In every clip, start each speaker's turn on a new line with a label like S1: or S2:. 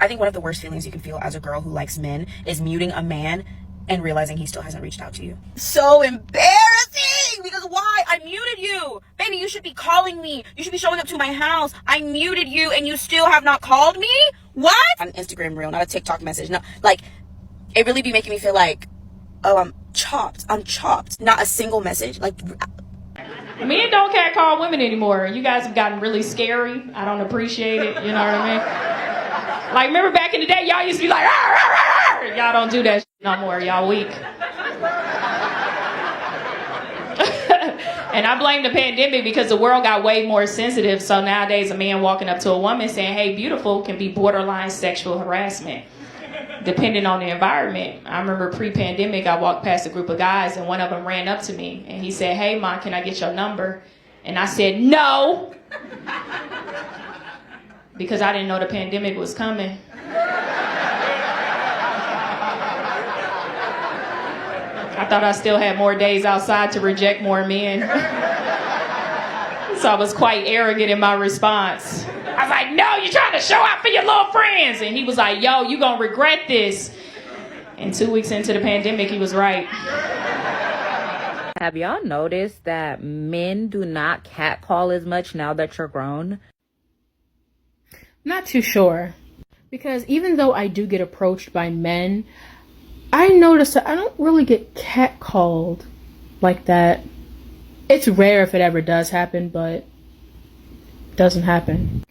S1: I think one of the worst feelings you can feel as a girl who likes men is muting a man and realizing he still hasn't reached out to you. So embarrassing, because why? I muted you. Baby, you should be calling me. You should be showing up to my house. I muted you and you still have not called me? What? An Instagram reel, not a TikTok message. No, like, it really be making me feel like, oh, I'm chopped. Not a single message. Like,
S2: men don't catcall women anymore. You guys have gotten really scary. I don't appreciate it. You know what I mean? Like, remember back in the day, y'all used to be like, arr, arr, arr, arr. Y'all don't do that no more. Y'all weak. And I blame the pandemic because the world got way more sensitive. So nowadays, a man walking up to a woman saying, hey, beautiful, can be borderline sexual harassment, depending on the environment. I remember pre-pandemic, I walked past a group of guys and one of them ran up to me and he said, hey, Ma, can I get your number? And I said, no, because I didn't know the pandemic was coming. I thought I still had more days outside to reject more men. So I was quite arrogant in my response. I was like, no, you're trying to show out for your little friends. And he was like, yo, you gonna regret this. And 2 weeks into the pandemic, he was right.
S3: Have y'all noticed that men do not catcall as much now that you're grown?
S4: Not too sure. Because even though I do get approached by men, I notice that I don't really get catcalled like that. It's rare if it ever does happen, but it doesn't happen.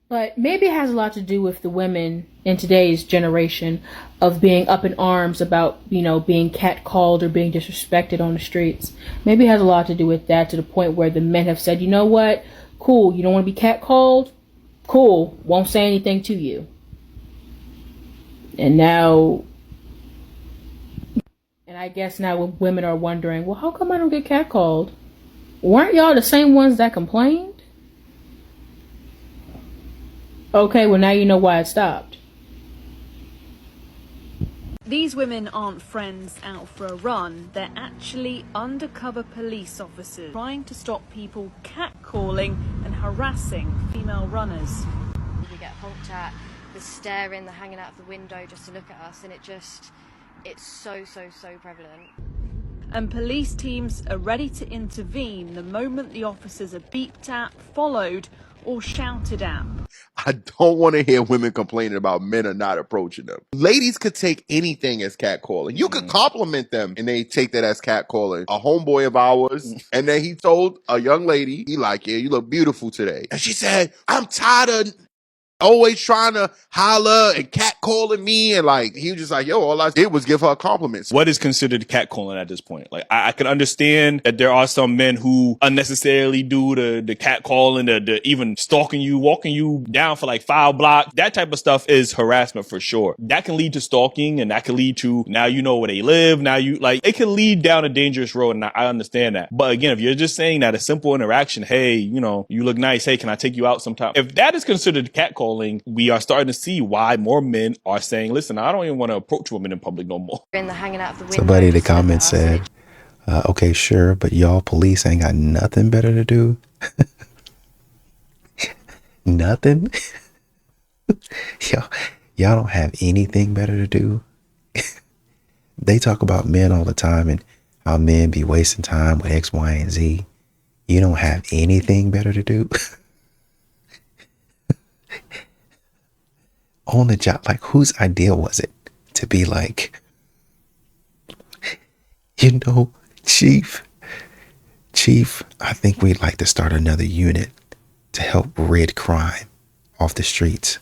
S4: But maybe it has a lot to do with the women in today's generation of being up in arms about, you know, being catcalled or being disrespected on the streets. Maybe it has a lot to do with that, to the point where the men have said, you know what? Cool, you don't want to be catcalled? Cool, won't say anything to you. And I guess now women are wondering, well, how come I don't get catcalled? Weren't y'all the same ones that complained? Okay, well, now you know why it stopped.
S5: These women aren't friends out for a run. They're actually undercover police officers trying to stop people catcalling and harassing female runners.
S6: We get honked at, the staring, the hanging out of the window just to look at us, and it's so prevalent.
S5: And police teams are ready to intervene the moment the officers are beeped at, followed, or shouted at.
S7: I don't want to hear women complaining about men are not approaching them. Ladies could take anything as catcalling. You could compliment them and they take that as catcalling. A homeboy of ours, and then he told a young lady, he like, yeah, you look beautiful today. And she said, I'm tired of always trying to holler and catcalling me, and like he was just like, yo, all I did was give her compliments.
S8: What is considered catcalling at this point? Like I can understand that there are some men who unnecessarily do the catcalling, the even stalking you, walking you down for like 5 blocks. That type of stuff is harassment for sure. That can lead to stalking, and that can lead to now you know where they live. Now you like it can lead down a dangerous road, and I understand that. But again, if you're just saying that a simple interaction, hey, you know, you look nice. Hey, can I take you out sometime? If that is considered catcalling, we are starting to see why more men are saying, listen, I don't even want to approach women in public no more.
S6: In the hanging out of the window.
S9: Somebody in the comments said, okay, sure, but y'all police ain't got nothing better to do. Nothing? Y'all don't have anything better to do. They talk about men all the time and how men be wasting time with X, Y, and Z. You don't have anything better to do. On the job, like, whose idea was it to be like, you know, Chief, I think we'd like to start another unit to help rid crime off the streets.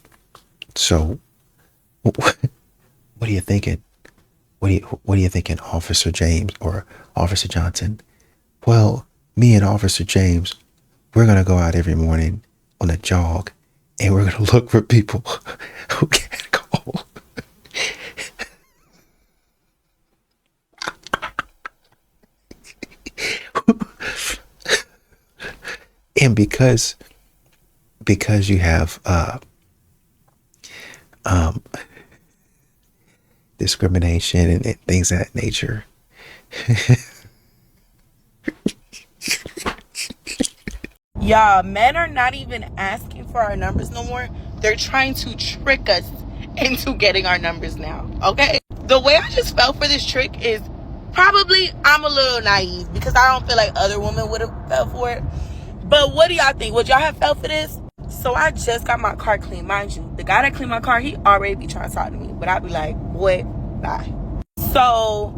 S9: So what are you thinking? What are you thinking, Officer James or Officer Johnson? Well, me and Officer James, we're going to go out every morning on a jog, and we're going to look for people who can't call. And because you have discrimination and things of that nature.
S1: Yeah, men are not even asking for our numbers no more. They're trying to trick us into getting our numbers now, okay? The way I just felt for this trick is probably I'm a little naive because I don't feel like other women would have fell for it. But what do y'all think? Would y'all have fell for this? So I just got my car cleaned. Mind you, the guy that cleaned my car, he already be trying to talk to me. But I'd be like, boy, bye. So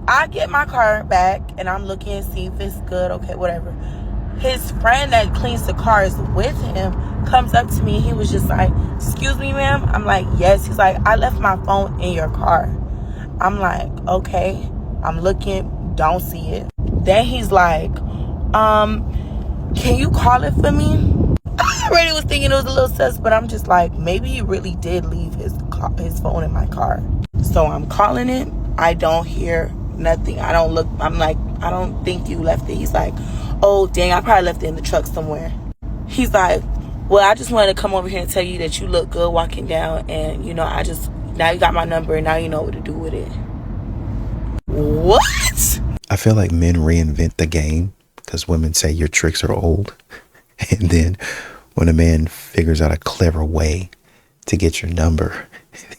S1: I get my car back and I'm looking and see if it's good. Okay, whatever. His friend that cleans the cars with him comes up to me. He was just like, excuse me, ma'am. I'm like, yes. He's like, I left my phone in your car. I'm like, okay. I'm looking, don't see it. Then he's like, can you call it for me? I already was thinking it was a little sus, but I'm just like, maybe he really did leave his phone in my car. So I'm calling it. I don't hear nothing. I don't look. I'm like, I don't think you left it. He's like, oh, dang, I probably left it in the truck somewhere. He's like, well, I just wanted to come over here and tell you that you look good walking down. And, you know, now you got my number and now you know what to do with it. What?
S9: I feel like men reinvent the game because women say your tricks are old. And then when a man figures out a clever way to get your number,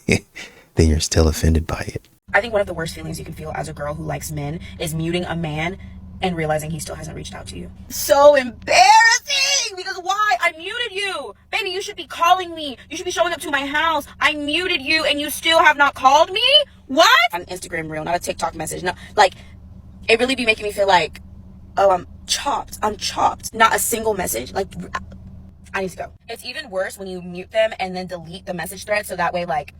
S9: then you're still offended by it.
S1: I think one of the worst feelings you can feel as a girl who likes men is muting a man and realizing he still hasn't reached out to you. So embarrassing! Because why? I muted you! Baby, you should be calling me. You should be showing up to my house. I muted you and you still have not called me? What? An Instagram reel, not a TikTok message. No, like, it really be making me feel like, oh, I'm chopped. Not a single message. Like, I need to go. It's even worse when you mute them and then delete the message thread so that way, like,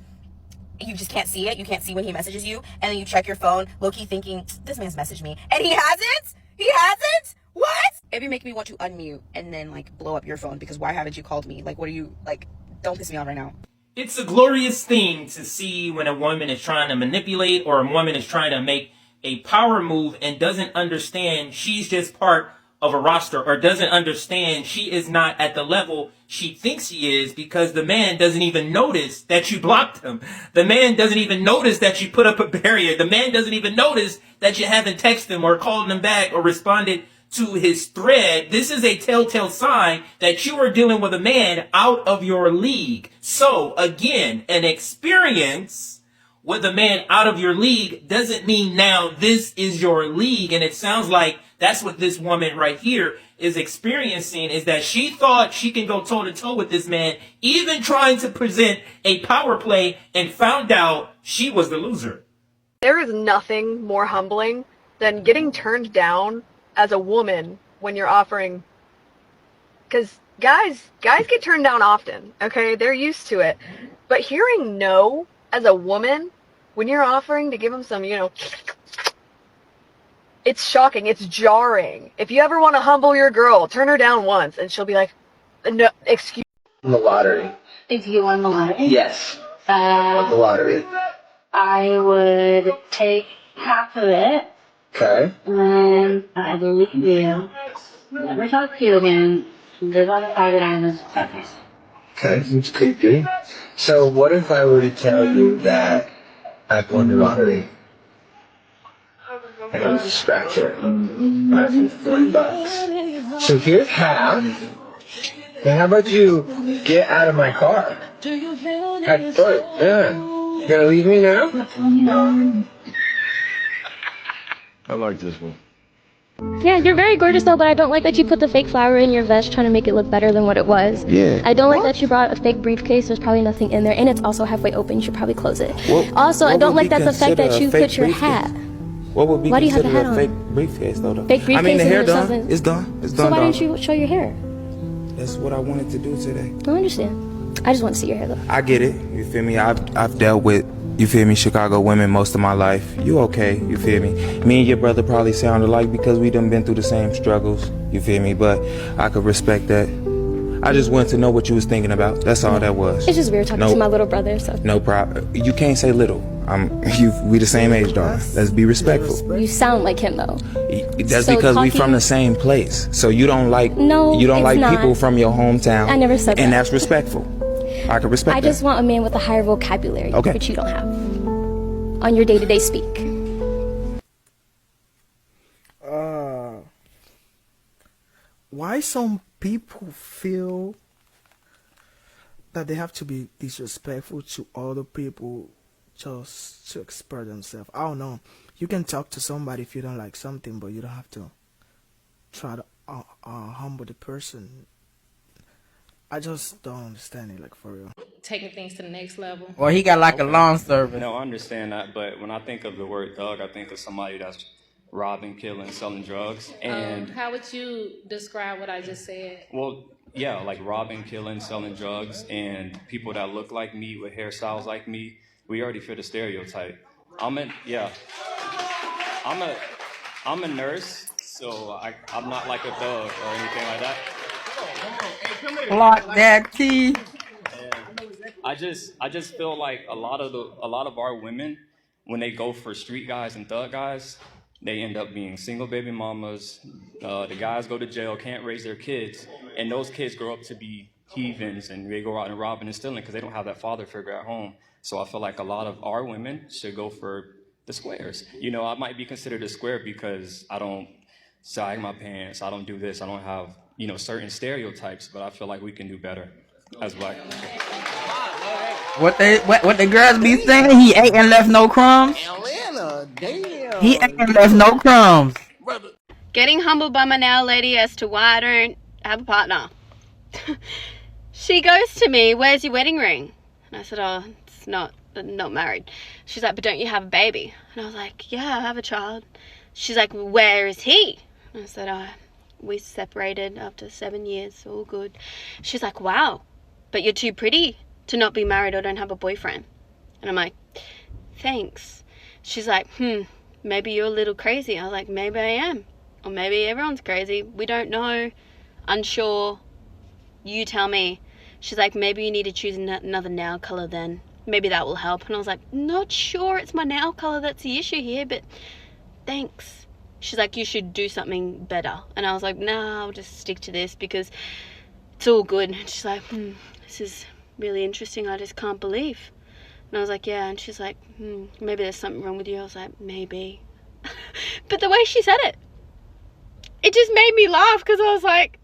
S1: you just can't see it. You can't see when he messages you. And then you check your phone, low-key thinking, this man's messaged me. And he hasn't? He hasn't? What? It be making me want to unmute and then, like, blow up your phone because why haven't you called me? Like, what are you, like, don't piss me off right now.
S10: It's a glorious thing to see when a woman is trying to manipulate or a woman is trying to make a power move and doesn't understand she's just part of a roster or doesn't understand she is not at the level she thinks she is because the man doesn't even notice that you blocked him. The man doesn't even notice that you put up a barrier. The man doesn't even notice that you haven't texted him or called him back or responded to his thread. This is a telltale sign that you are dealing with a man out of your league. So again, an experience with a man out of your league doesn't mean now this is your league. And it sounds like that's what this woman right here is experiencing, is that she thought she can go toe to toe with this man, even trying to present a power play, and found out she was the loser.
S11: There is nothing more humbling than getting turned down as a woman when you're offering, because guys get turned down often, okay? They're used to it. But hearing no as a woman when you're offering to give them some, it's shocking. It's jarring. If you ever want to humble your girl, turn her down once and she'll be like, no, excuse
S12: The lottery.
S13: If you won the lottery?
S12: Yes. The lottery.
S13: I would take half of it.
S12: Okay.
S13: And I believe you. Never talk to you again. Live on a private island.
S12: Okay, it's creepy. So what if I were to tell you that I won the lottery? And I was a scratcher. $20. So here's half. And how about you get out of my car? Yeah. You gonna leave me now? I like this one.
S14: Yeah, you're very gorgeous though, but I don't like that you put the fake flower in your vest trying to make it look better than what it was.
S12: Yeah.
S14: I don't like that you brought a fake briefcase. There's probably nothing in there, and it's also halfway open. You should probably close it. Also, I don't like that the fact that you put your hat.
S15: What would be
S14: Why do you have
S15: considered
S14: the
S15: a
S14: hat
S15: fake
S14: on?
S15: briefcase though?
S14: Fake briefcase.
S15: I mean, the hair
S14: and
S15: done.
S14: something.
S15: It's done. It's
S14: So
S15: done.
S14: why
S15: done.
S14: didn't you show your hair?
S15: That's what I wanted to do today.
S14: I don't understand. I just want to see your hair though.
S15: I get it. You feel me? I've dealt with, you feel me, Chicago women most of my life. You okay? You feel me? Me and your brother probably sound alike because we done been through the same struggles. You feel me? But I could respect that. I just wanted to know what you was thinking about. That's all that was.
S14: It's just weird talking to my little brother. So
S15: no problem. You can't say little. We the same age, darling. Let's be respectful.
S14: you sound like him though.
S15: That's
S14: So
S15: because we
S14: talking-
S15: from the same place. So you don't like
S14: No,
S15: you don't
S14: it's
S15: like
S14: not.
S15: people from your hometown.
S14: I never said
S15: and
S14: that.
S15: that's respectful. I can respect
S14: I
S15: that.
S14: just want a man with a higher vocabulary,
S15: Okay.
S14: which you don't have on your day-to-day speak.
S16: Why some people feel that they have to be disrespectful to other people just to express themselves. I don't know. You can talk to somebody if you don't like something, but you don't have to try to humble the person. I just don't understand it, like, for real.
S2: Taking things to the next level.
S17: Or he got like a lawn service.
S18: No, I understand that, but when I think of the word thug, I think of somebody that's robbing, killing, selling drugs. And
S2: how would you describe what I just said?
S18: well, yeah, like robbing, killing, selling drugs, and people that look like me with hairstyles like me, we already fit a stereotype. I'm a nurse, so I'm not like a thug or anything like that.
S17: Block that T.
S18: I just feel like a lot of our women, when they go for street guys and thug guys, they end up being single baby mamas. The guys go to jail, can't raise their kids, and those kids grow up to be heathens, and they go out and robbing and stealing because they don't have that father figure at home. So I feel like a lot of our women should go for the squares. You know, I might be considered a square because I don't sag my pants, I don't do this, I don't have, you know, certain stereotypes, but I feel like we can do better as black people.
S17: What the girls be saying? He ate and left no crumbs.
S19: Atlanta, damn.
S17: He ate and left no crumbs.
S20: Getting humbled by my nail lady as to why I don't have a partner. She goes to me, "Where's your wedding ring?" And I said, "Oh, it's not married." She's like, "But don't you have a baby?" And I was like, "Yeah, I have a child." She's like, "Where is he?" And I said, "Oh, we separated after 7 years, all good." She's like, "Wow, but you're too pretty to not be married or don't have a boyfriend." And I'm like, "Thanks." She's like, "Maybe you're a little crazy." I was like, "Maybe I am. Or maybe everyone's crazy. We don't know. Unsure. You tell me." She's like, "Maybe you need to choose another nail color then. Maybe that will help." And I was like, "Not sure it's my nail color that's the issue here, but thanks." She's like, "You should do something better." And I was like, "Nah, I'll just stick to this because it's all good." And she's like, "This is really interesting. I just can't believe." And I was like, "Yeah." And she's like, "Maybe there's something wrong with you." I was like, "Maybe." But the way she said it, it just made me laugh because I was like,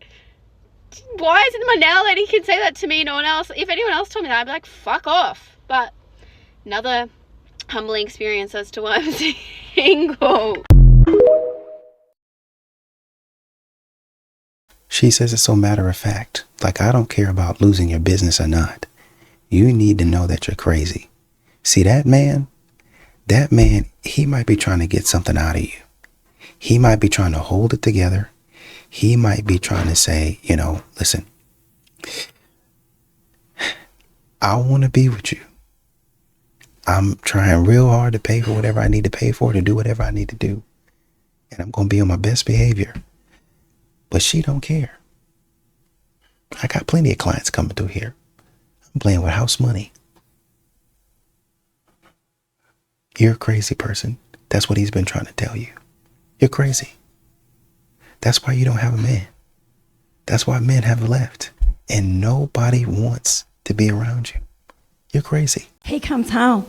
S20: why is it my nail lady can say that to me, no one else? If anyone else told me that, I'd be like, fuck off. But another humbling experience as to why I'm single.
S9: She says it so matter of fact, like I don't care about losing your business or not. You need to know that you're crazy. See, that man, he might be trying to get something out of you. He might be trying to hold it together. He might be trying to say, you know, listen, I want to be with you. I'm trying real hard to pay for whatever I need to pay for, to do whatever I need to do. And I'm going to be on my best behavior. But she don't care. I got plenty of clients coming through here. I'm playing with house money. You're a crazy person. That's what he's been trying to tell you. You're crazy. That's why you don't have a man. That's why men have left. And nobody wants to be around you. You're crazy.
S21: He comes home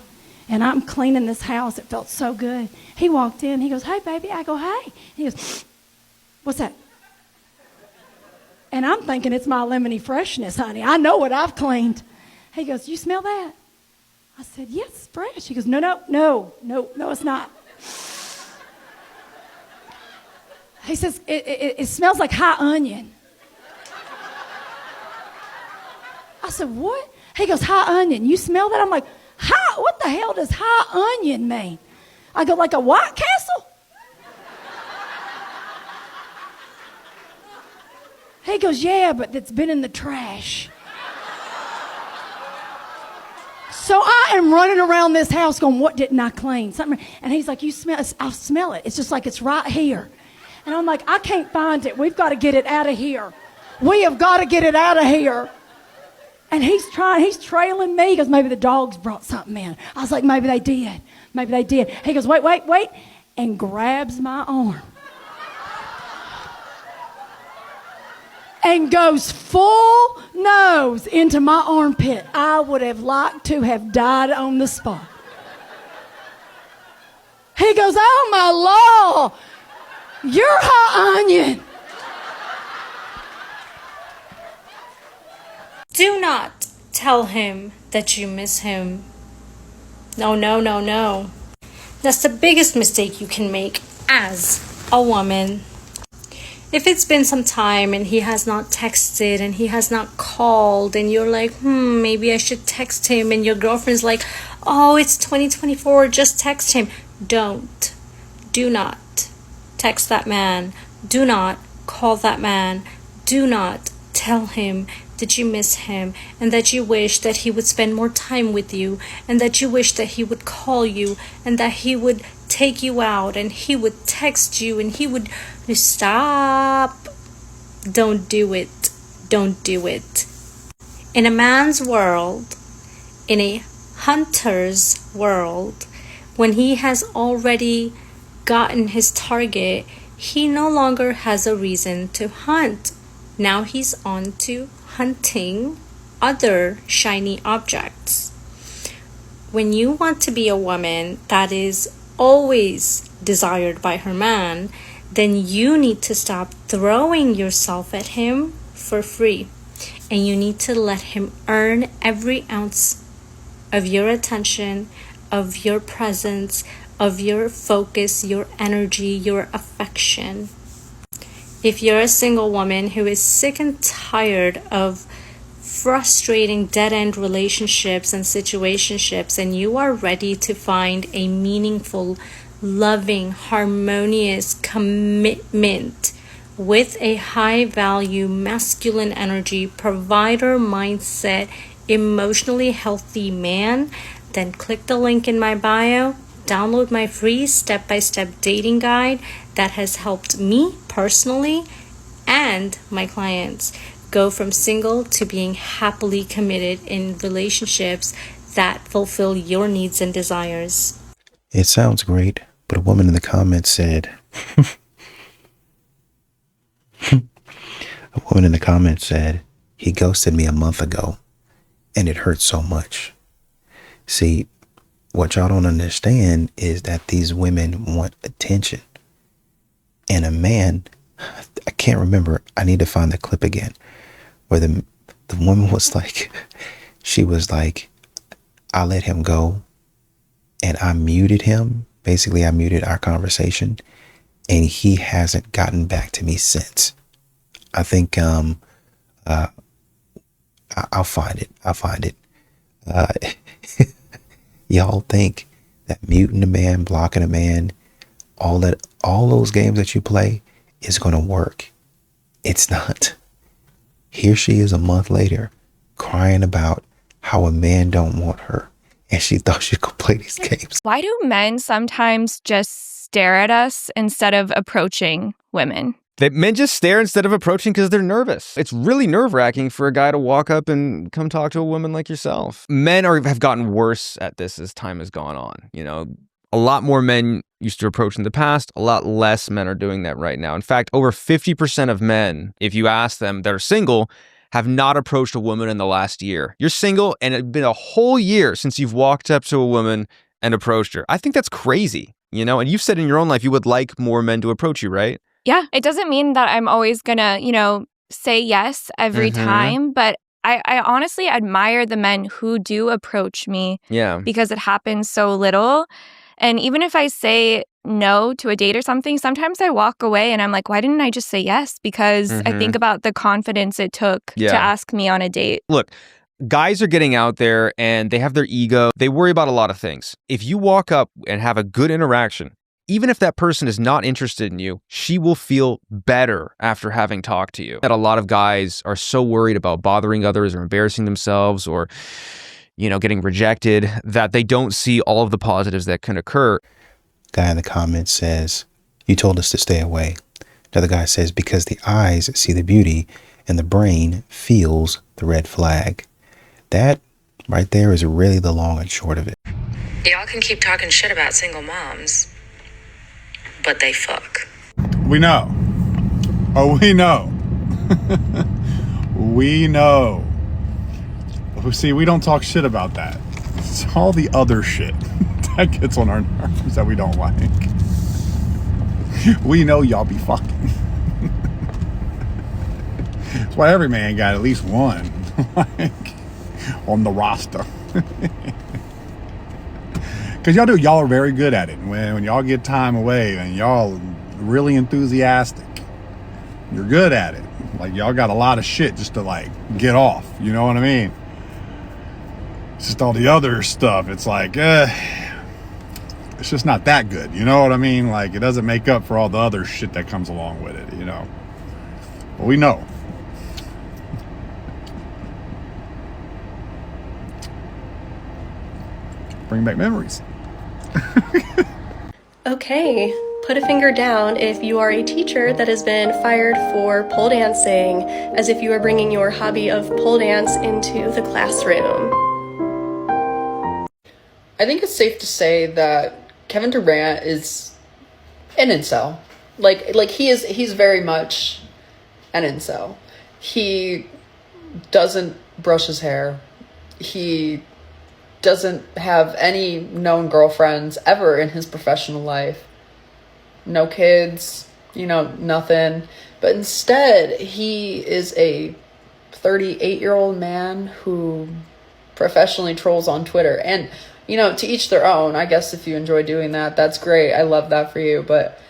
S21: and I'm cleaning this house. It felt so good. He walked in. He goes, "Hey, baby." I go, "Hey." He goes, "What's that?" And I'm thinking it's my lemony freshness, honey. I know what I've cleaned. He goes, "You smell that?" I said, "Yes, it's fresh." He goes, No, it's not. He says, it smells like high onion. I said, "What?" He goes, "High onion. You smell that?" I'm like, what the hell does high onion mean? I go, "Like a White Castle?" He goes, "Yeah, but it's been in the trash." So I am running around this house going, "What didn't I clean?" Something. And he's like, "You smell it?" I smell it. It's just like it's right here. And I'm like, "I can't find it. We've got to get it out of here. We have got to get it out of here." And he's trailing me. He goes, "Maybe the dogs brought something in." I was like, "Maybe they did. Maybe they did." He goes, wait, and grabs my arm. And goes full nose into my armpit. I would have liked to have died on the spot. He goes, "Oh my Lord, you're hot onion."
S22: Do not
S3: tell him that you miss him. No, no, no, no. That's the biggest mistake you can make as a woman. If it's been some time and he has not texted and he has not called and you're like, maybe I should text him, and your girlfriend's like, oh, it's 2024, just text him. Do not text that man. Do not call that man. Do not tell him that you miss him and that you wish that he would spend more time with you and that you wish that he would call you and that he would take you out and he would text you and he would stop. Don't do it. Don't do it. In a man's world, in a hunter's world, when he has already gotten his target, he no longer has a reason to hunt. Now he's on to hunting other shiny objects. When you want to be a woman that is always desired by her man, then you need to stop throwing yourself at him for free. And you need to let him earn every ounce of your attention, of your presence, of your focus, your energy, your affection. If you're a single woman who is sick and tired of frustrating dead-end relationships and situationships, and you are ready to find a meaningful, loving, harmonious commitment with a high-value, masculine energy, provider mindset, emotionally healthy man, then click the link in my bio. Download my free step-by-step dating guide that has helped me personally and my clients go from single to being happily committed in relationships that fulfill your needs and desires.
S9: It sounds great, but a woman in the comments said, he ghosted me a month ago and it hurt so much. See, what y'all don't understand is that these women want attention. And a man, I can't remember, I need to find the clip again, where the woman was like, she was like, I let him go and I muted him. Basically, I muted our conversation and he hasn't gotten back to me since. I think I'll find it. Y'all think that muting a man, blocking a man, all those games that you play is going to work. It's not. Here she is a month later crying about how a man don't want her, and she thought she could play these games.
S22: Why do men sometimes just stare at us instead of approaching women?
S23: That men just stare instead of approaching because they're nervous. It's really nerve-wracking for a guy to walk up and come talk to a woman like yourself. Men have gotten worse at this as time has gone on. You know, a lot more men used to approach in the past. A lot less men are doing that right now. In fact, over 50% of men, if you ask them that are single, have not approached a woman in the last year. You're single and it's been a whole year since you've walked up to a woman and approached her. I think that's crazy, you know? And you've said in your own life you would like more men to approach you, right?
S22: Yeah, it doesn't mean that I'm always gonna, say yes every time, but I honestly admire the men who do approach me.
S23: Yeah.
S22: Because it happens so little. And even if I say no to a date or something, sometimes I walk away and I'm like, why didn't I just say yes? Because I think about the confidence it took to ask me on a date.
S23: Look, guys are getting out there and they have their ego. They worry about a lot of things. If you walk up and have a good interaction, even if that person is not interested in you, she will feel better after having talked to you. That a lot of guys are so worried about bothering others or embarrassing themselves or, getting rejected that they don't see all of the positives that can occur.
S9: Guy in the comments says, you told us to stay away. Another guy says, because the eyes see the beauty and the brain feels the red flag. That right there is really the long and short of it.
S24: Y'all can keep talking shit about single moms, but they fuck.
S25: We know. Oh, we know. We know. See, we don't talk shit about that. It's all the other shit that gets on our nerves that we don't like. We know y'all be fucking. That's why every man got at least one. Like, on the roster. Because y'all are very good at it. When y'all get time away and y'all really enthusiastic, you're good at it. Like, y'all got a lot of shit just to, like, get off. You know what I mean? It's just all the other stuff. It's like, it's just not that good. You know what I mean? Like, it doesn't make up for all the other shit that comes along with it, you know? But we know. Bring back memories.
S4: Okay, put a finger down if you are a teacher that has been fired for pole dancing, as if you are bringing your hobby of pole dance into the classroom.
S5: I think it's safe to say that Kevin Durant is an incel. Like he's very much an incel. He doesn't brush his hair. He doesn't have any known girlfriends ever in his professional life. No kids, you know, nothing. But instead, he is a 38-year-old man who professionally trolls on Twitter. And, you know, to each their own. I guess if you enjoy doing that, that's great. I love that for you. But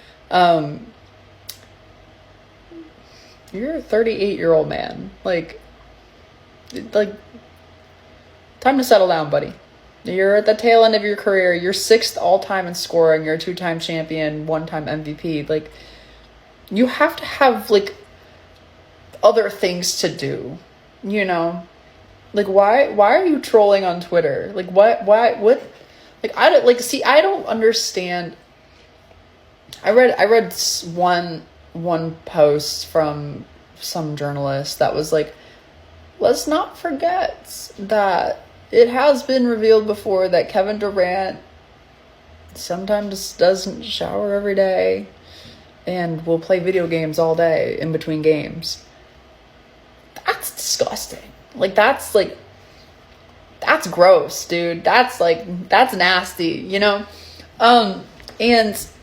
S5: you're a 38-year-old man. Like, time to settle down, buddy. You're at the tail end of your career. You're 6th all-time in scoring. You're a 2-time champion, 1-time MVP. Like, you have to have, like, other things to do, you know? Like, why are you trolling on Twitter? Like, what? Like, I don't understand. I read one post from some journalist that was like, let's not forget that it has been revealed before that Kevin Durant sometimes doesn't shower every day and will play video games all day in between games. That's disgusting. That's gross, dude. That's nasty, you know? And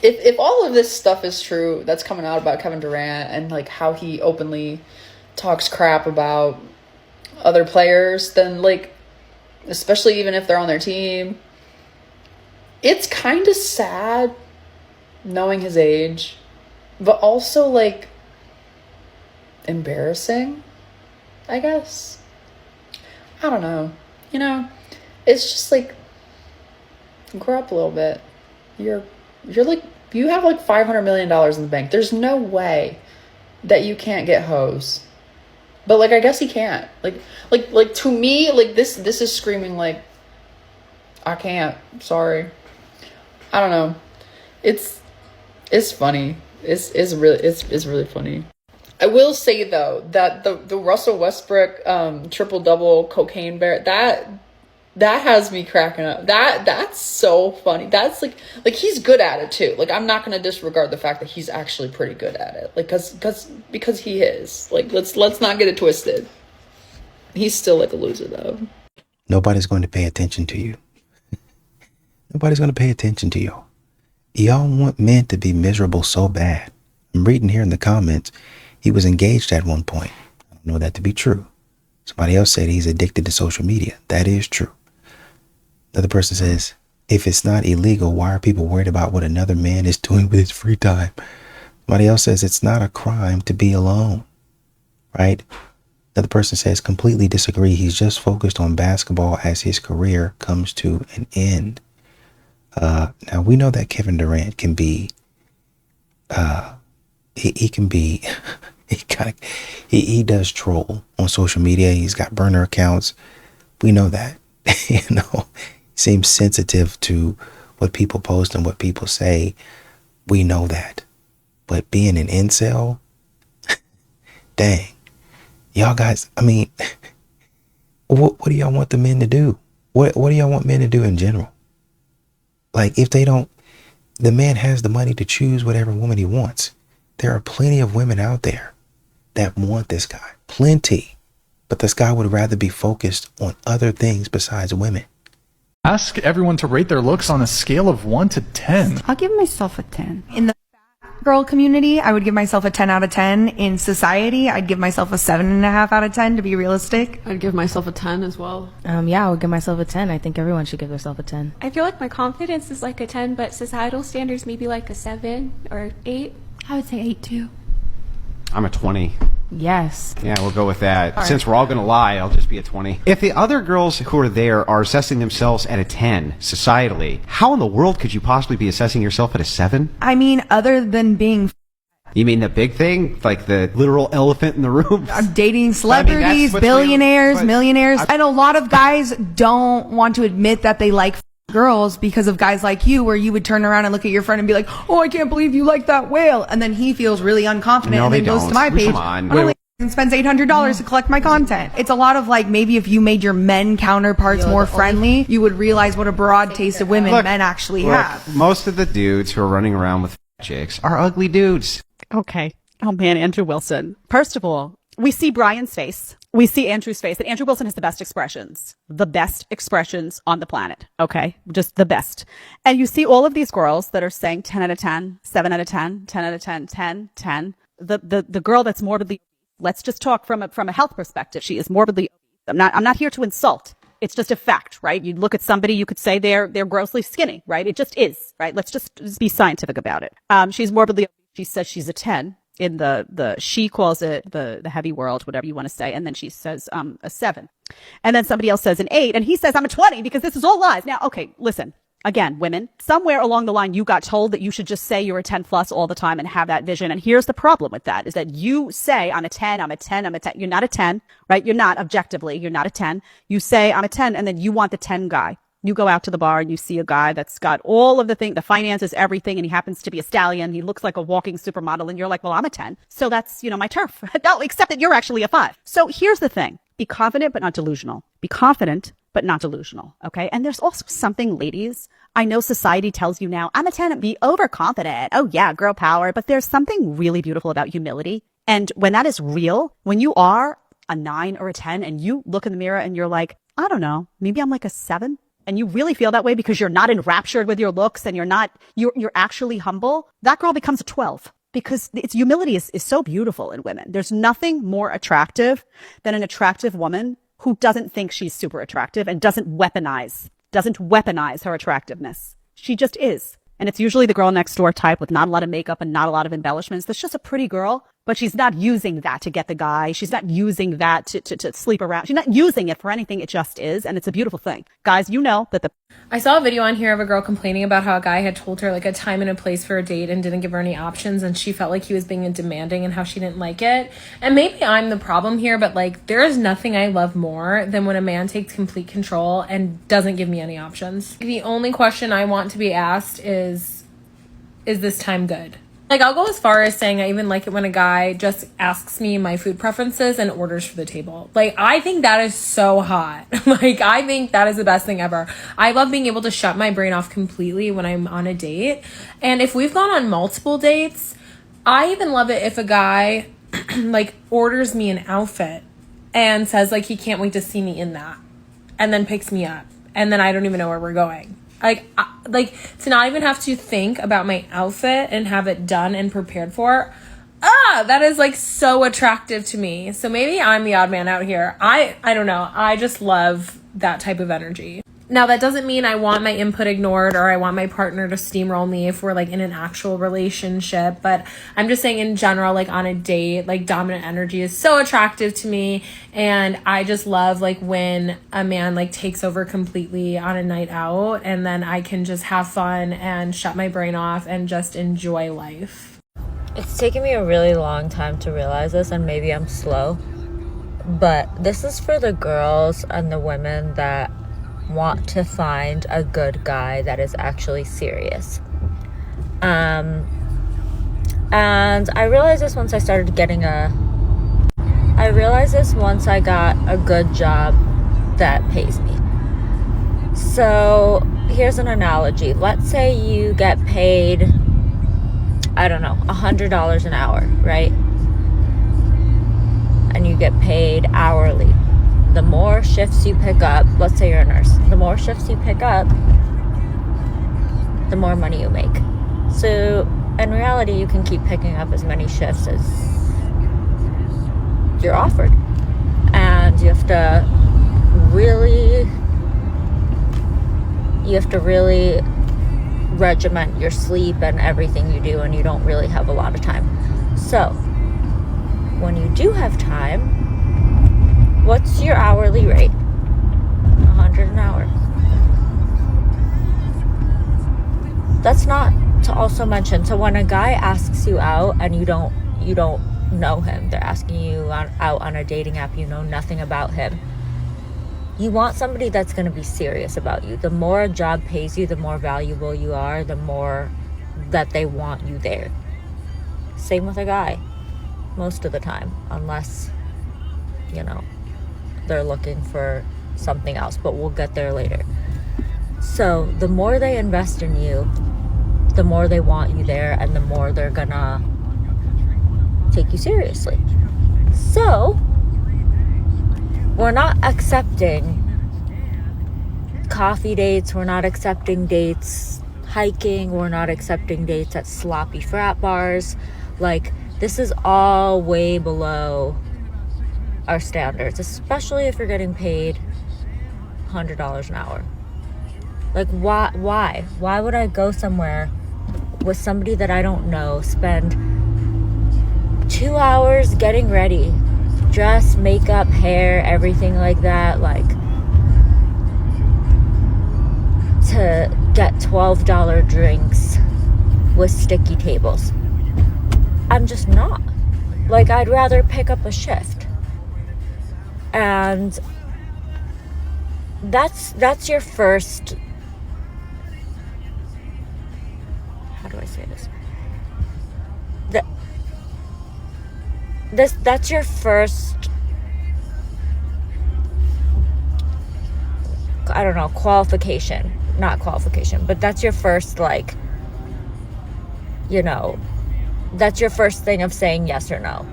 S5: if all of this stuff is true that's coming out about Kevin Durant and, like, how he openly talks crap about other players, then, like, especially even if they're on their team, it's kind of sad knowing his age, but also, like, embarrassing, I guess. I don't know. You know, it's just like, grow up a little bit. You're like, you have like $500 million in the bank. There's no way that you can't get hoes. But, like, I guess he can't. Like to me, like, this is screaming, like, I can't. Sorry. I don't know. It's funny. It's really funny. I will say, though, that the Russell Westbrook triple-double cocaine bear, that has me cracking up. That's so funny. That's like he's good at it too. Like, I'm not going to disregard the fact that he's actually pretty good at it. Like, because he is. Like, let's not get it twisted. He's still like a loser though.
S9: Nobody's going to pay attention to you. Nobody's going to pay attention to you. Y'all want men to be miserable so bad. I'm reading here in the comments, he was engaged at one point. I don't know that to be true. Somebody else said he's addicted to social media. That is true. Another person says, if it's not illegal, why are people worried about what another man is doing with his free time? Somebody else says it's not a crime to be alone, right? Another person says, completely disagree. He's just focused on basketball as his career comes to an end. Now, we know that Kevin Durant can be, he can be, he does troll on social media. He's got burner accounts. We know that. You know, seems sensitive to what people post and what people say. We know that. But being an incel, dang, y'all guys, I mean, what do y'all want the men to do? What do y'all want men to do in general? Like, if they don't, the man has the money to choose whatever woman he wants. There are plenty of women out there that want this guy. Plenty. But this guy would rather be focused on other things besides women.
S6: Ask everyone to rate their looks on a scale of 1 to 10.
S7: I'll give myself a 10. In the
S1: girl community, I would give myself a 10 out of 10. In society, I'd give myself a 7.5 out of 10 to be realistic.
S6: I'd give myself a 10 as well.
S7: Yeah, I would give myself a 10. I think everyone should give themselves a 10.
S8: I feel like my confidence is like a 10, but societal standards maybe like a 7 or 8. I would say 8 too.
S10: I'm a 20.
S7: Yes.
S10: Yeah, we'll go with that.
S7: All
S10: Since we're all going to lie, I'll just be a 20. If the other girls who are there are assessing themselves at a 10 societally, how in the world could you possibly be assessing yourself at a 7?
S1: I mean, other than being
S10: You mean the big thing? Like the literal elephant in the room?
S1: dating celebrities, billionaires, millionaires. And a lot of guys don't want to admit that they like girls because of guys like you, where you would turn around and look at your friend and be like, oh, I can't believe you like that whale. And then he feels really unconfident and then goes to my page and spends $800 to collect my content. It's a lot of like, maybe if you made your men counterparts more friendly, you would realize what a broad taste of women men actually have.
S10: Most of the dudes who are running around with chicks are ugly dudes.
S26: Okay. Oh man, Andrew Wilson. First of all, we see Brian's face. We see Andrew's face. And Andrew Wilson has the best expressions on the planet. Okay. Just the best. And you see all of these girls that are saying 10 out of 10, 7 out of 10, 10 out of 10, 10, 10. The girl that's morbidly, let's just talk from a health perspective. She is morbidly, I'm not here to insult. It's just a fact, right? You look at somebody, you could say they're grossly skinny, right? It just is, right? Let's just be scientific about it. She's morbidly, she says she's a 10. In she calls it the heavy world, whatever you want to say. And then she says, a 7. And then somebody else says an 8. And he says, I'm a 20 because this is all lies. Now, okay, listen, again, women, somewhere along the line, you got told that you should just say you're a 10 plus all the time and have that vision. And here's the problem with that is that you say, I'm a 10, I'm a 10, I'm a 10. You're not a 10, right? You're not objectively, you're not a 10. You say, I'm a 10, and then you want the 10 guy. You go out to the bar and you see a guy that's got all of the finances, everything, and he happens to be a stallion. He looks like a walking supermodel, and you're like, well, I'm a 10. So that's, my turf. No, except that you're actually a 5. So here's the thing. Be confident, but not delusional. Be confident, but not delusional. Okay. And there's also something, ladies, I know society tells you now, I'm a 10, be overconfident. Oh yeah, girl power. But there's something really beautiful about humility. And when that is real, when you are a 9 or a 10 and you look in the mirror and you're like, I don't know, maybe I'm like a 7. And you really feel that way because you're not enraptured with your looks and you're actually humble, that girl becomes a 12 because its humility is so beautiful in women. There's nothing more attractive than an attractive woman who doesn't think she's super attractive and doesn't weaponize her attractiveness. She just is. And it's usually the girl next door type with not a lot of makeup and not a lot of embellishments. That's just a pretty girl, but she's not using that to get the guy. She's not using that to sleep around. She's not using it for anything. It just is. And it's a beautiful thing. Guys, you know that
S27: I saw a video on here of a girl complaining about how a guy had told her like a time and a place for a date and didn't give her any options, and she felt like he was being demanding and how she didn't like it. And maybe I'm the problem here, but like there is nothing I love more than when a man takes complete control and doesn't give me any options. The only question I want to be asked is this time good? Like, I'll go as far as saying I even like it when a guy just asks me my food preferences and orders for the table. Like, I think that is so hot. Like, I think that is the best thing ever. I love being able to shut my brain off completely when I'm on a date. And if we've gone on multiple dates, I even love it if a guy, like, orders me an outfit and says, like, he can't wait to see me in that. And then picks me up. And then I don't even know where we're going. Like to not even have to think about my outfit and have it done and prepared for. That is like so attractive to me. So maybe I'm the odd man out here. I don't know. I just love that type of energy. Now, that doesn't mean I want my input ignored or I want my partner to steamroll me if we're like in an actual relationship. But I'm just saying in general, like on a date, like dominant energy is so attractive to me. And I just love like when a man like takes over completely on a night out and then I can just have fun and shut my brain off and just enjoy life.
S28: It's taken me a really long time to realize this, and maybe I'm slow. But this is for the girls and the women that want to find a good guy that is actually serious. And I realized this once I got a good job that pays me. So here's an analogy. Let's say you get paid, I don't know, $100 an hour, right? And you get paid hourly. The more shifts you pick up, let's say you're a nurse, the more shifts you pick up, the more money you make. So In reality, you can keep picking up as many shifts as you're offered. And you have to really regiment your sleep and everything you do, and you don't really have a lot of time. So when you do have time, what's your hourly rate? $100 an hour. That's not to also mention, so when a guy asks you out and you don't know him, they're asking you out on a dating app, you know nothing about him, you want somebody that's going to be serious about you. The more a job pays you, the more valuable you are, the more that they want you there. Same with a guy, most of the time, unless, you know, they're looking for something else, but we'll get there later. So the more they invest in you, the more they want you there, and the more they're gonna take you seriously. So we're not accepting coffee dates, we're not accepting dates hiking, we're not accepting dates at sloppy frat bars. Like, this is all way below our standards, especially if you're getting paid $100 an hour. Like, why would I go somewhere with somebody that I don't know, spend 2 hours getting ready, dress, makeup, hair, everything like that, like, to get $12 drinks with sticky tables? I'm just not. Like, I'd rather pick up a shift. And that's your first, how do I say this? That's your first, I don't know, qualification. Not qualification, but that's your first, like, you know, that's your first thing of saying yes or no,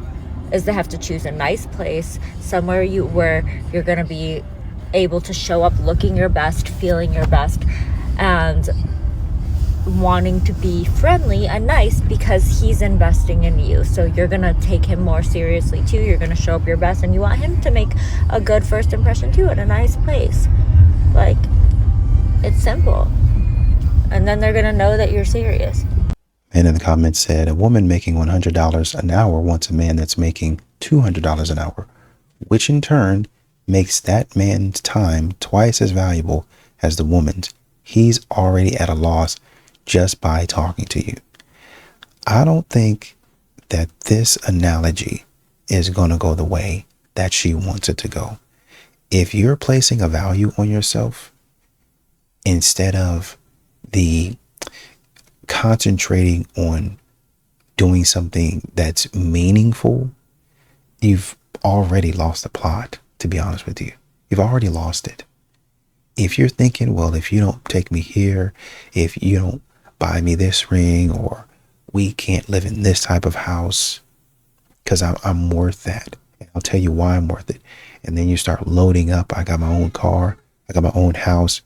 S28: is they have to choose a nice place, somewhere where you're going to be able to show up looking your best, feeling your best, and wanting to be friendly and nice because he's investing in you. So you're going to take him more seriously too. You're going to show up your best, and you want him to make a good first impression too at a nice place. Like, it's simple. And then they're going to know that you're serious.
S9: And in the comments said, a woman making $100 an hour wants a man that's making $200 an hour, which in turn makes that man's time twice as valuable as the woman's. He's already at a loss just by talking to you. I don't think that this analogy is going to go the way that she wants it to go. If you're placing a value on yourself, instead of the concentrating on doing something that's meaningful, you've already lost the plot, to be honest with you. You've already lost it. If you're thinking, well, if you don't take me here, if you don't buy me this ring, or we can't live in this type of house because I'm worth that. And I'll tell you why I'm worth it. And then you start loading up. I got my own car. I got my own house.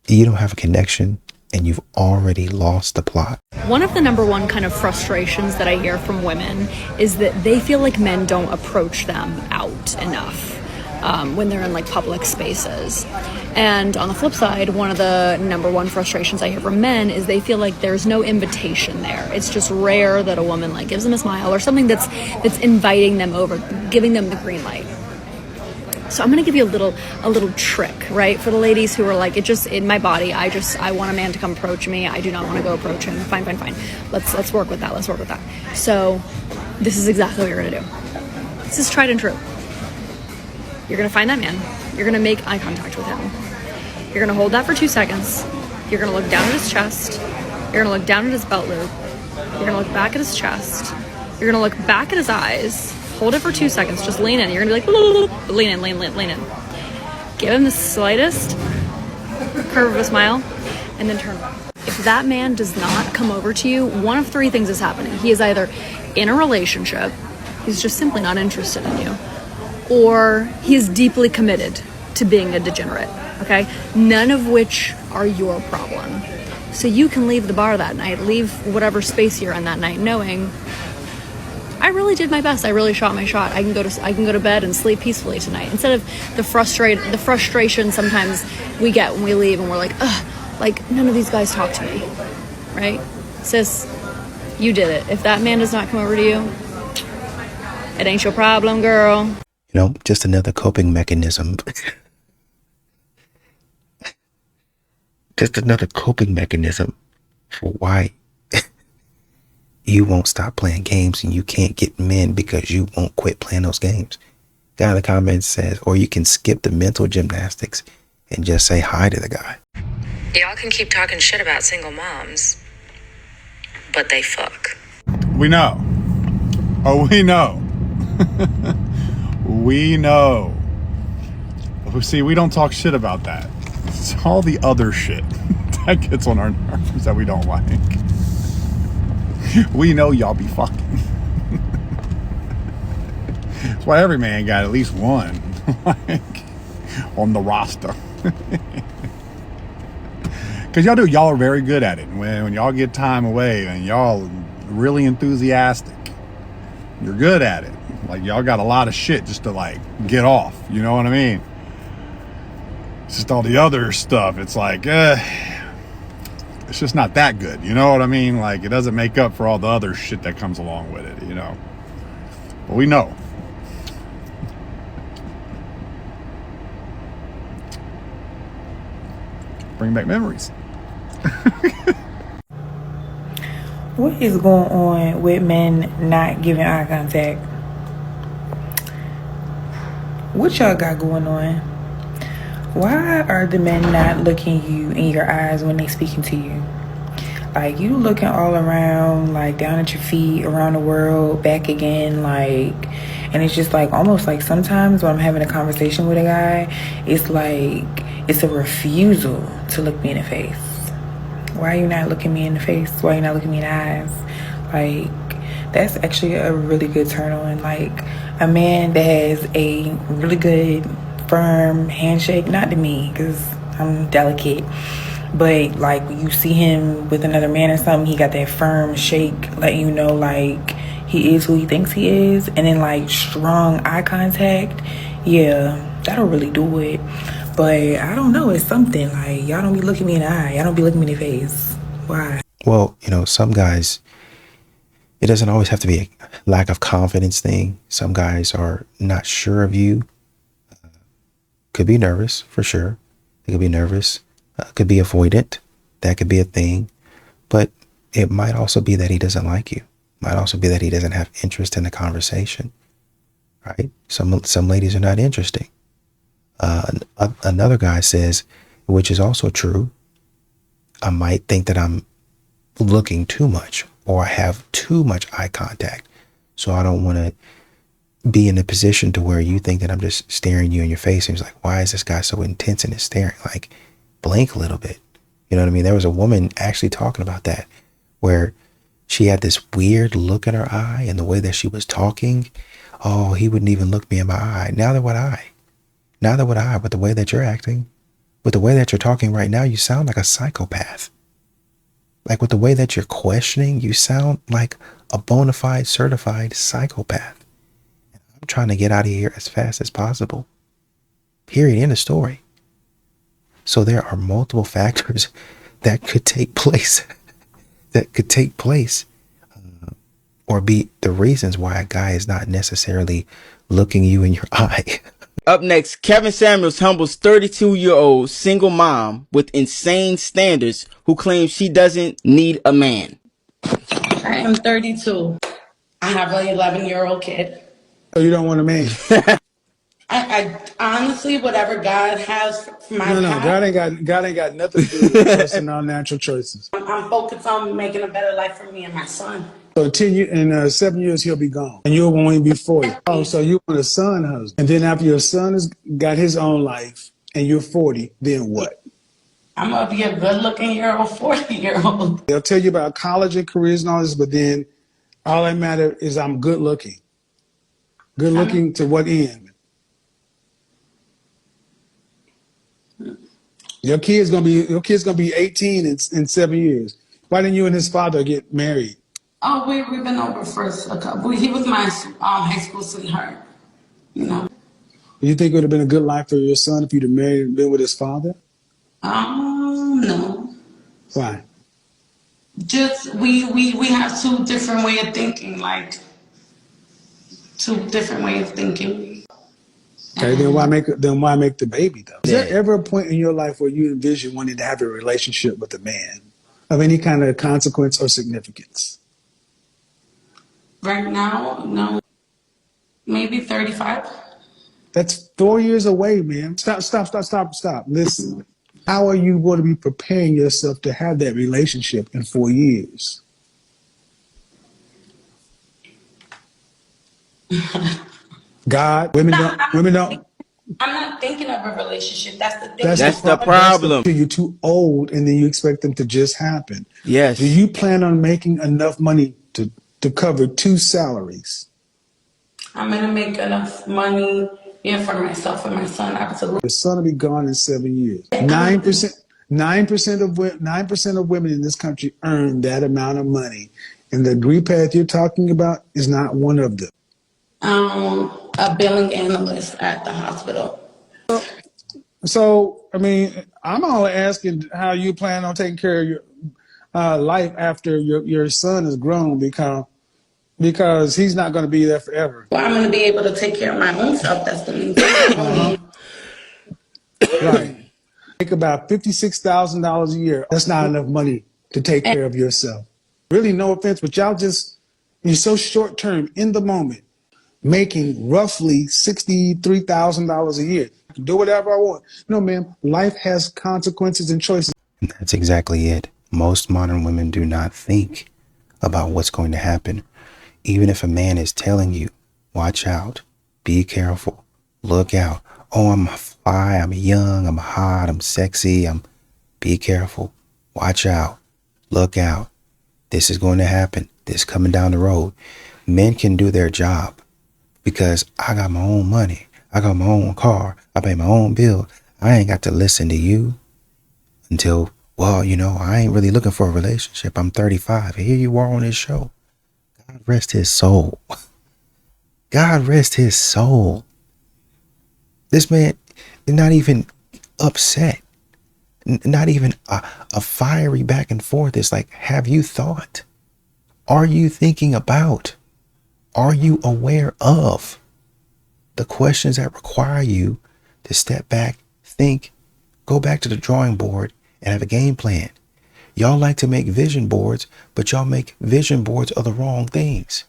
S9: You don't have a connection, and you've already lost the plot.
S2: One of the number one kind of frustrations that I hear from women is that they feel like men don't approach them out enough when they're in like public spaces. And on the flip side, one of the number one frustrations I hear from men is they feel like there's no invitation there. It's just rare that a woman like gives them a smile or something that's inviting them over, giving them the green light. So I'm going to give you a little trick, right? For the ladies who are like, it just in my body, I want a man to come approach me. I do not want to go approach him. Fine. Let's work with that. So this is exactly what you're going to do. This is tried and true. You're going to find that man. You're going to make eye contact with him. You're going to hold that for 2 seconds. You're going to look down at his chest. You're going to look down at his belt loop. You're going to look back at his chest. You're going to look back at his eyes. Hold it for 2 seconds. Just lean in. You're going to be like, lean in. Give him the slightest curve of a smile, and then turn around. If that man does not come over to you, one of three things is happening. He is either in a relationship, he's just simply not interested in you, or he is deeply committed to being a degenerate, okay? None of which are your problem. So you can leave the bar that night, leave whatever space you're in that night, knowing I really did my best. I really shot my shot. I can go to bed and sleep peacefully tonight. Instead of the frustration sometimes we get when we leave and we're like, ugh, like none of these guys talk to me, right? Sis, you did it. If that man does not come over to you, it ain't your problem, girl.
S9: You know, just another coping mechanism. Just another coping mechanism for why you won't stop playing games and you can't get men because you won't quit playing those games. Guy in the comments says, or you can skip the mental gymnastics and just say hi to the guy.
S24: Y'all can keep talking shit about single moms, but they fuck.
S25: We know. Oh, we know. We know. See, we don't talk shit about that. It's all the other shit that gets on our nerves that we don't like. We know y'all be fucking. That's why every man got at least one like, on the roster. Because y'all are very good at it. When y'all get time away and y'all really enthusiastic, you're good at it. Like y'all got a lot of shit just to like get off. You know what I mean? It's just all the other stuff. It's like, it's just not that good. You know what I mean? Like it doesn't make up for all the other shit that comes along with it, you know? But we know. Bring back memories.
S11: What is going on with men not giving eye contact? What y'all got going on? Why are the men not looking you in your eyes when they speaking to you? Like you looking all around, like down at your feet, around the world, back again, like, and it's just like almost like sometimes when I'm having a conversation with a guy, it's like it's a refusal to look me in the face. Why are you not looking me in the face? Why are you not looking me in the eyes? Like that's actually a really good turn on. Like a man that has a really good firm handshake, not to me because I'm delicate, but like when you see him with another man or something, he got that firm shake, letting you know like he is who he thinks he is, and then like strong eye contact, yeah, that'll really do it. But I don't know, it's something like y'all don't be looking me in the eye, y'all don't be looking me in the face. Why?
S9: Well, you know, some guys, it doesn't always have to be a lack of confidence thing. Some guys are not sure of you. Could be nervous, for sure. They could be nervous. Could be avoidant. That could be a thing. But it might also be that he doesn't like you. Might also be that he doesn't have interest in the conversation. Right? Some ladies are not interesting. Another guy says, which is also true, I might think that I'm looking too much or I have too much eye contact. So I don't want to be in a position to where you think that I'm just staring you in your face. And he's like, why is this guy so intense in his staring? Like, blink a little bit. You know what I mean? There was a woman actually talking about that, where she had this weird look in her eye and the way that she was talking. Oh, he wouldn't even look me in my eye. Neither would I. Neither would I. With the way that you're acting, with the way that you're talking right now, you sound like a psychopath. Like with the way that you're questioning, you sound like a bona fide certified psychopath. I'm trying to get out of here as fast as possible. Period. End of story. So there are multiple factors that could take place, or be the reasons why a guy is not necessarily looking you in your eye.
S17: Up next, Kevin Samuels humbles 32-year-old single mom with insane standards who claims she doesn't need a man.
S12: I am 32. I have an 11-year-old kid.
S13: Oh, you don't want a man?
S12: I honestly, whatever God has for my path,
S13: God ain't got nothing to do with trusting our natural choices.
S12: I'm focused on making a better life for me and my son.
S13: So 7 years he'll be gone, and you'll only be 40. Oh, so you want a son husband, and then after your son has got his own life, and you're 40, then what?
S12: I'm gonna be a good-looking 40-year-old.
S13: They'll tell you about college and careers and all this, but then all that matters is I'm good looking. Good looking to what end? Your kid's gonna be 18 in 7 years. Why didn't you and his father get married?
S12: Oh, we've been over first a couple. He was my high school sweetheart. You know.
S13: You think it would have been a good life for your son if you'd have married and been with his father?
S12: No.
S13: Why?
S12: Just we have two different way of thinking, like two different way of thinking.
S13: Okay, then why make the baby though? Is there ever a point in your life where you envision wanting to have a relationship with a man of any kind of consequence or significance?
S12: Right now, no. Maybe 35.
S13: That's 4 years away, man. Stop. Listen. How are you going to be preparing yourself to have that relationship in 4 years? God, women don't.
S12: I'm not thinking of a relationship. That's the thing.
S17: That's the problem.
S13: You're too old, and then you expect them to just happen.
S17: Yes.
S13: Do you plan on making enough money to cover 2 salaries?
S12: I'm gonna make enough money, for myself and my son. Absolutely.
S13: Your son will be gone in 7 years. 9% of women in this country earn that amount of money, and the degree path you're talking about is not one of them.
S12: A billing analyst at the hospital.
S13: So, I mean, I'm only asking how you plan on taking care of your life after your son is grown, because he's not going to be there forever.
S12: Well, I'm going to be able to take care of my own self. That's the main thing.
S13: Right. Make about $56,000 a year. That's not enough money to take care of yourself. Really, no offense, but you're so short term in the moment, making roughly $63,000 a year. I can do whatever I want. No, ma'am, life has consequences and choices.
S9: That's exactly it. Most modern women do not think about what's going to happen. Even if a man is telling you, watch out, be careful, look out. Oh, I'm fly, I'm young, I'm hot, I'm sexy, be careful, watch out, look out. This is going to happen. This coming down the road. Men can do their job because I got my own money. I got my own car. I pay my own bill. I ain't got to listen to you until, I ain't really looking for a relationship. I'm 35. And here you are on this show. God rest his soul. God rest his soul. This man is not even upset. Not even a fiery back and forth. It's like, have you thought? Are you thinking about? Are you aware of the questions that require you to step back, think, go back to the drawing board and have a game plan? Y'all like to make vision boards, but y'all make vision boards of the wrong things.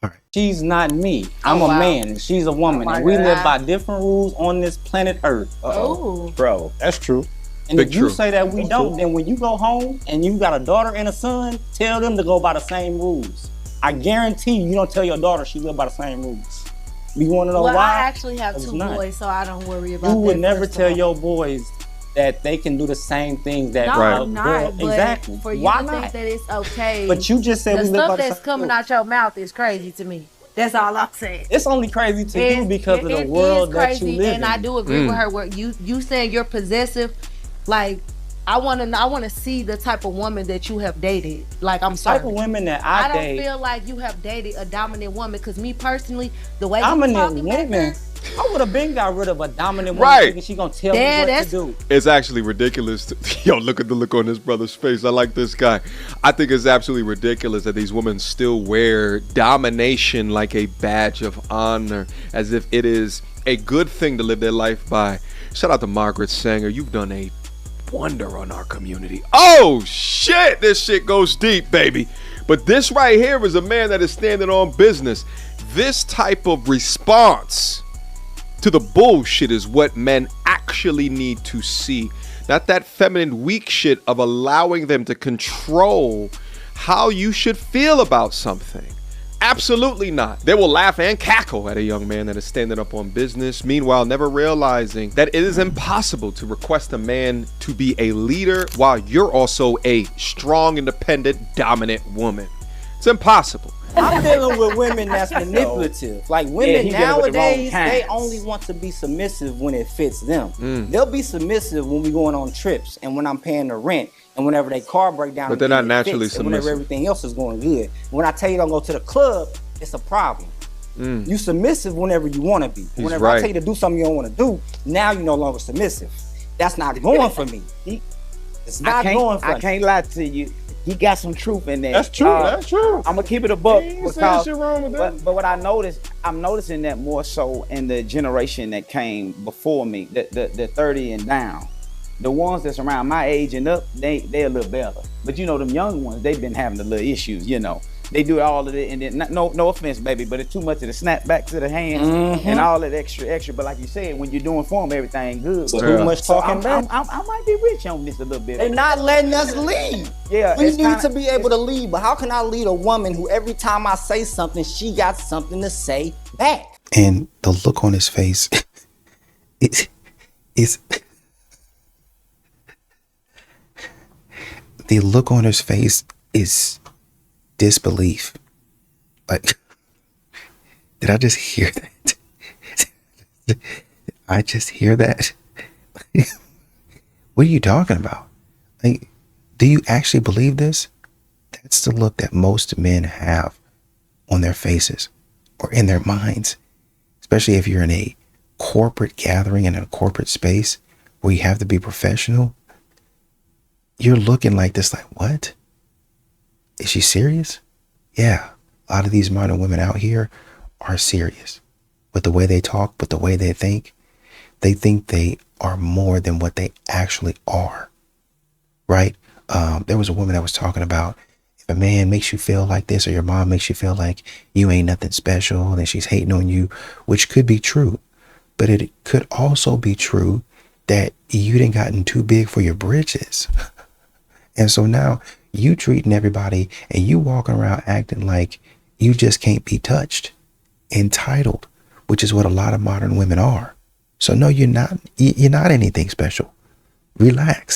S9: All right.
S3: She's not me. I'm a man and she's a woman. And we live by different rules on this planet Earth. Bro, that's true. And if you say that we don't, then when you go home and you got a daughter and a son, tell them to go by the same rules. I guarantee you don't tell your daughter she live by the same rules. You want to know why?
S14: I actually have 2 boys, so I don't worry about that.
S3: You would never tell your boys that they can do the same things that
S14: I'm not.
S3: Exactly.
S14: For you
S3: why
S14: to
S3: not?
S14: think that it's okay.
S3: But you just said
S14: the
S3: we live by
S14: stuff
S3: the
S14: that's
S3: same
S14: coming
S3: rules.
S14: out your mouth is crazy to me. That's all I'm saying.
S3: It's only crazy to you because of the world that you live in.
S14: And I do agree with her where you saying you're possessive. Like, I want to see the type of woman that you have dated. Like, I'm sorry.
S3: The type of women that I date.
S14: don't feel like you have dated a dominant woman, because me personally, the way
S3: dominant women. I would have been got rid of a dominant woman thinking she gonna tell me what to do.
S15: It's actually ridiculous. Yo, look at the look on this brother's face. I like this guy. I think it's absolutely ridiculous that these women still wear domination like a badge of honor, as if it is a good thing to live their life by. Shout out to Margaret Sanger. You've done a wonder on our community. Oh shit, this shit goes deep, baby. But this right here is a man that is standing on business. This type of response to the bullshit is what men actually need to see. Not that feminine weak shit of allowing them to control how you should feel about something. Absolutely not. They will laugh and cackle at a young man that is standing up on business, meanwhile never realizing that it is impossible to request a man to be a leader while you're also a strong, independent, dominant woman. It's impossible.
S3: I'm dealing with women that's manipulative. Like women nowadays, they only want to be submissive when it fits them. They'll be submissive when we going on trips and when I'm paying the rent and whenever their car break down.
S15: But they're not naturally submissive.
S3: Whenever everything else is going good. When I tell you don't go to the club, it's a problem. You submissive whenever you want to be. Whenever I tell you to do something you don't want to do, now you're no longer submissive. That's not going for me. It's not going for me.
S4: I can't lie to you. He got some truth in there.
S3: That's true. That's true.
S4: I'm gonna keep it a buck because.
S3: Shit wrong with that.
S4: But what I noticed, I'm noticing that more so in the generation that came before me, the 30 and down. The ones that's around my age and up, they a little better. But you know, them young ones, they've been having the little issues. You know, they do all of it, and then no offense, baby, but it's too much of the snapbacks to the hands and all that extra. But like you said, when you're doing for them, everything good.
S3: But too much talking back.
S4: I might be rich on this a little bit.
S3: They're not letting us lead.
S4: Yeah,
S3: we need to be able to lead. But how can I lead a woman who every time I say something, she got something to say back?
S9: And the look on his face is the look on his face is disbelief. Like, did I just hear that? Did I just hear that? What are you talking about? Like, do you actually believe this? That's the look that most men have on their faces or in their minds, especially if you're in a corporate gathering in a corporate space where you have to be professional. You're looking like this, like, what? Is she serious? Yeah, a lot of these modern women out here are serious with the way they talk, but the way they think they are more than what they actually are, right? There was a woman that was talking about if a man makes you feel like this or your mom makes you feel like you ain't nothing special, then she's hating on you, which could be true. But it could also be true that you done gotten too big for your britches. And so now you treating everybody and you walking around acting like you just can't be touched, entitled, which is what a lot of modern women are. So no, you're not anything special. Relax.